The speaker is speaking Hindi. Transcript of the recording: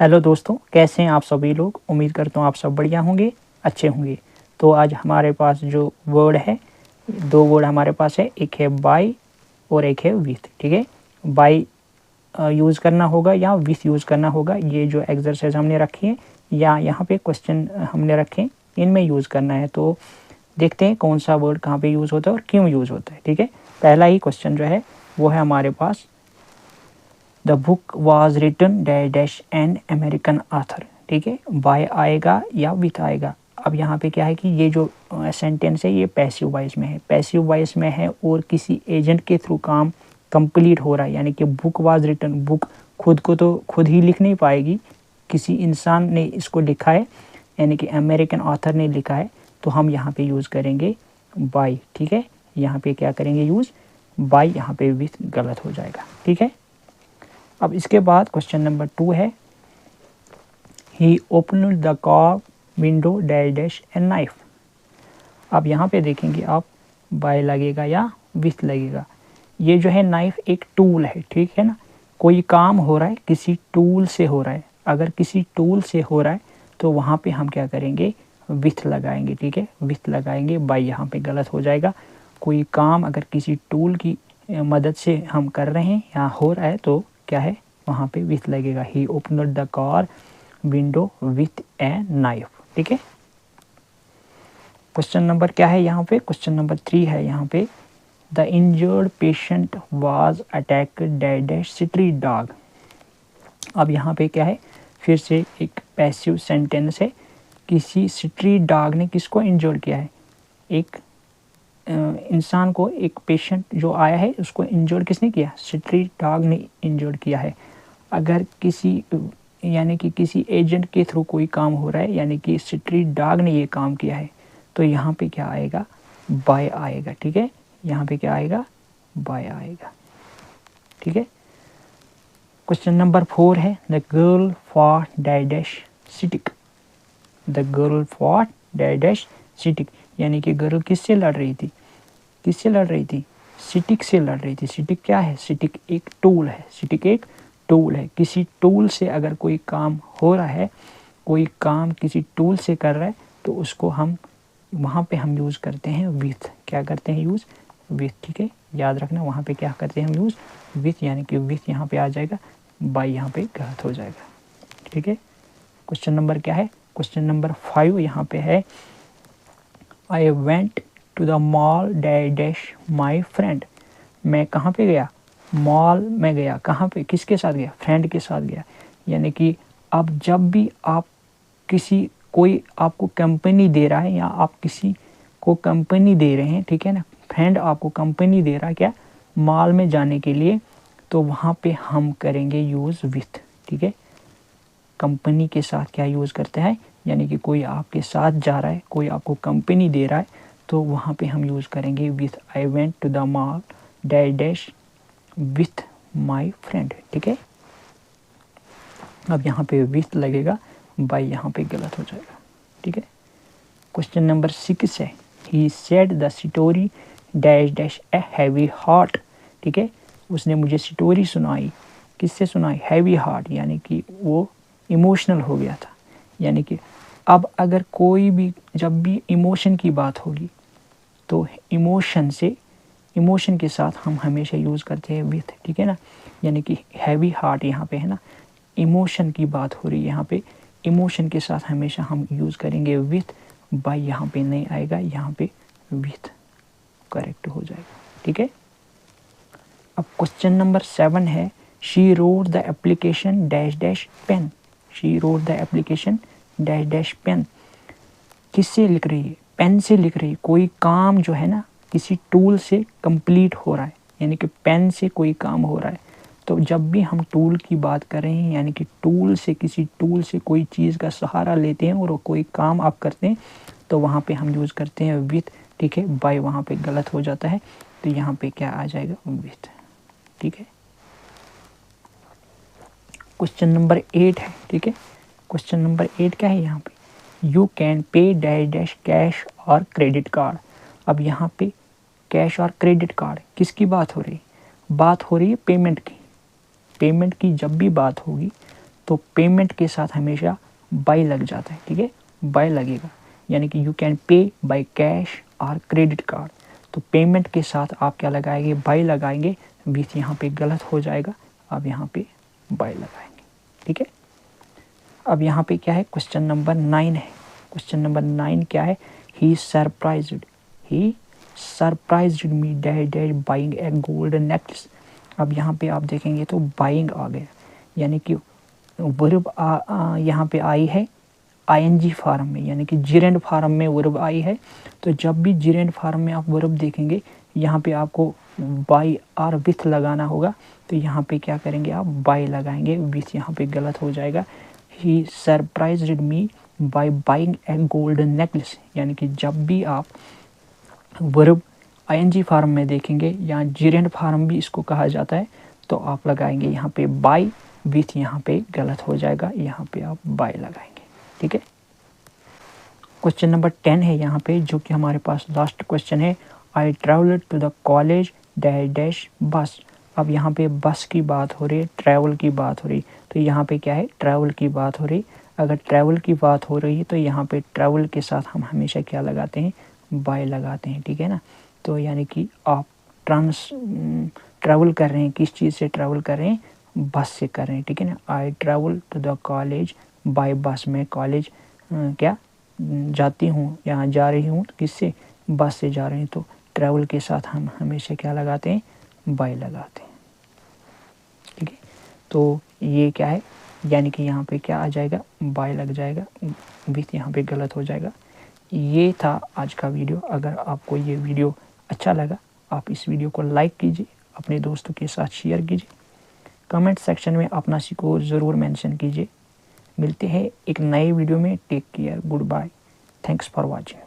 हेलो दोस्तों, कैसे हैं आप सभी लोग। उम्मीद करता हूँ आप सब बढ़िया होंगे, अच्छे होंगे। तो आज हमारे पास जो वर्ड है, दो वर्ड हमारे पास है, एक है बाय और एक है विथ। ठीक है, बाय यूज़ करना होगा या विथ यूज़ करना होगा। ये जो एक्सरसाइज हमने रखी है या यहाँ पे क्वेश्चन हमने रखे, इनमें यूज़ करना है। तो देखते हैं कौन सा वर्ड कहाँ पे यूज़ होता है और क्यों यूज़ होता है। ठीक है, पहला ही क्वेश्चन जो है वो है हमारे पास, the book was written dash an American author. ठीक है, बाय आएगा या विथ आएगा। अब यहाँ पे क्या है कि ये जो सेंटेंस है ये पैसिव वॉइस में है, पैसिव वॉइस में है और किसी एजेंट के थ्रू काम कंप्लीट हो रहा है। यानी कि बुक वाज रिटन, बुक खुद को तो खुद ही लिख नहीं पाएगी, किसी इंसान ने इसको लिखा है, यानी कि अमेरिकन ऑथर ने लिखा है। तो हम यहाँ पे यूज़ करेंगे बाय। ठीक है, यहाँ पे क्या करेंगे यूज़ बाय, यहाँ पे विथ गलत हो जाएगा। ठीक है, अब इसके बाद क्वेश्चन नंबर 2 है, he opened the car window dash a knife. अब यहाँ पे देखेंगे आप, बाय लगेगा या विथ लगेगा। ये जो है नाइफ एक टूल है, ठीक है ना। कोई काम हो रहा है किसी टूल से हो रहा है, अगर किसी टूल से हो रहा है तो वहाँ पे हम क्या करेंगे, विथ लगाएंगे। ठीक है, विथ लगाएंगे, बाय यहाँ पे गलत हो जाएगा। कोई काम अगर किसी टूल की मदद से हम कर रहे हैं या हो रहा है तो क्या है, वहाँ पे विथ लगेगा। He opened the car window with a knife. ठीक है, क्वेश्चन नंबर क्या है यहाँ पे, क्वेश्चन नंबर 3 है यहाँ पे, the injured patient was attacked dash street dog. अब यहाँ पे क्या है, फिर से एक पैसिव सेंटेंस है, किसी स्ट्रीट डॉग ने किसको इंजर्ड किया है, एक इंसान को, एक पेशेंट जो आया है उसको इंजर्ड किसने किया, स्ट्रीट डॉग ने इंजर्ड किया है। अगर किसी यानी कि किसी एजेंट के थ्रू कोई काम हो रहा है, यानी कि स्ट्रीट डॉग ने ये काम किया है, तो यहाँ पे क्या आएगा, बाय आएगा। ठीक है, यहाँ पे क्या आएगा, बाय आएगा। ठीक है, क्वेश्चन नंबर 4 है, the girl fought dash stick. The girl fought dash stick, यानी कि गर्ल किससे लड़ रही थी, किससे लड़ रही थी, सिटिक से लड़ रही थी। सिटिक क्या है, सिटिक एक टूल है, सिटिक एक टूल है। किसी टूल से अगर कोई काम हो रहा है, कोई काम किसी टूल से कर रहा है, तो उसको हम वहाँ पे हम यूज़ करते हैं विथ। क्या करते हैं, यूज़ विथ। ठीक है, याद रखना, वहाँ पे क्या करते हैं हम, यूज़ विथ, यानी कि विथ यहाँ पे आ जाएगा, बाय यहाँ पे गलत हो जाएगा। ठीक है, क्वेश्चन नंबर क्या है, क्वेश्चन नंबर 5 यहाँ पे है, I went to the mall dash my friend. मैं कहाँ पे गया, मॉल में गया, कहाँ पे, किसके साथ गया, फ्रेंड के साथ गया। यानी कि अब जब भी आप किसी, कोई आपको कंपनी दे रहा है या आप किसी को कंपनी दे रहे हैं, ठीक है ना, फ्रेंड आपको कंपनी दे रहा है क्या, मॉल में जाने के लिए, तो वहाँ पे हम करेंगे यूज़ विथ। ठीक है, कंपनी के साथ क्या यूज़ करते हैं, यानी कि कोई आपके साथ जा रहा है, कोई आपको कंपनी दे रहा है, तो वहाँ पे हम यूज़ करेंगे with. I went to the mall dash with my friend. ठीक है, अब यहाँ पे विथ लगेगा, बाय यहाँ पे गलत हो जाएगा। ठीक है, क्वेश्चन नंबर 6 है, he said the story dash a heavy heart. ठीक है, उसने मुझे स्टोरी सुनाई, किससे सुनाई, हैवी हार्ट, यानी कि वो इमोशनल हो गया था। यानी कि अब अगर कोई भी, जब भी इमोशन की बात होगी तो इमोशन से, इमोशन के साथ हम हमेशा यूज़ करते हैं विथ। ठीक है ना, यानी कि हैवी हार्ट यहाँ पे है ना, इमोशन की बात हो रही है यहाँ पे, इमोशन के साथ हमेशा हम यूज़ करेंगे विथ, बाय यहाँ पे नहीं आएगा, यहाँ पे विथ करेक्ट हो जाएगा। ठीक है, अब क्वेश्चन नंबर 7 है, she wrote the application dash pen. She wrote the application dash pen, किससे लिख रही है, पेन से लिख रही है। कोई काम जो है ना किसी टूल से कंप्लीट हो रहा है, यानी कि पेन से कोई काम हो रहा है। तो जब भी हम टूल की बात कर रहे हैं, यानी कि टूल से, किसी टूल से कोई चीज़ का सहारा लेते हैं और कोई काम आप करते हैं, तो वहाँ पे हम यूज़ करते हैं विथ। ठीक है, बाय वहाँ पे गलत हो जाता है, तो यहाँ पे क्या आ जाएगा, विथ। ठीक है, क्वेश्चन नंबर 8 है। ठीक है, क्वेश्चन नंबर 8 क्या है यहाँ पे, you can pay dash cash और क्रेडिट कार्ड। अब यहाँ पे कैश और क्रेडिट कार्ड किसकी बात हो रही है, बात हो रही है पेमेंट की। पेमेंट की जब भी बात होगी तो पेमेंट के साथ हमेशा बाय लग जाता है, ठीक है, बाय लगेगा, यानी कि you can pay by cash और क्रेडिट कार्ड। तो पेमेंट के साथ आप क्या लगाएंगे, बाय लगाएंगे, विथ यहाँ पे गलत हो जाएगा, आप यहाँ पे बाय लगाएंगे, ठीक है। अब यहाँ पे क्या है, क्वेश्चन नंबर 9 है। क्वेश्चन नंबर 9 क्या है, he surprised me dad buying a gold necklace. अब यहाँ पे आप देखेंगे तो बाइंग आ गया, यानी कि वर्ब यहाँ पे आई है आईएनजी फॉर्म में, यानी कि जिरेंड फॉर्म में वर्ब आई है। तो जब भी जिरेंड फॉर्म में आप वर्ब देखेंगे, यहाँ पे आपको बाय और विथ लगाना होगा, तो यहाँ पे क्या करेंगे, आप बाय लगाएंगे, विथ यहाँ पे गलत हो जाएगा। He surprised me by buying a golden necklace, यानी कि जब भी आप वर्ब आईएनजी फॉर्म में देखेंगे, या जिरेंड फॉर्म भी इसको कहा जाता है, तो आप लगाएंगे यहाँ पे बाय, विथ यहाँ पे गलत हो जाएगा, यहाँ पे आप बाय लगाएंगे, ठीक है। क्वेश्चन नंबर 10 है यहाँ पे, जो कि हमारे पास लास्ट क्वेश्चन है। I travelled to the college dash bus. अब यहाँ पे बस की बात हो रही है, ट्रैवल की बात हो रही, तो यहाँ पे क्या है, ट्रैवल की बात हो रही। अगर ट्रैवल की बात हो रही है तो यहाँ पे ट्रैवल के साथ हम हमेशा क्या लगाते हैं, बाय लगाते हैं, ठीक है ना। तो यानी कि आप ट्रैवल कर रहे हैं, किस चीज़ से ट्रैवल कर रहे हैं, बस से कर रहे हैं, ठीक है ना। I travel to the college by bus, में कॉलेज क्या जाती हूँ, यहाँ जा रही हूँ, किससे, बस से जा रहे हैं। तो ट्रैवल के साथ हम हमेशा क्या लगाते हैं, बाय लगाते हैं, ठीक है। तो ये क्या है, यानी कि यहाँ पे क्या आ जाएगा, बाय लग जाएगा, विथ यहाँ पे गलत हो जाएगा। ये था आज का वीडियो। अगर आपको ये वीडियो अच्छा लगा, आप इस वीडियो को लाइक कीजिए, अपने दोस्तों के साथ शेयर कीजिए, कमेंट सेक्शन में अपना स्कोर ज़रूर मेंशन कीजिए। मिलते हैं एक नए वीडियो में। Take care, goodbye, thanks for watching.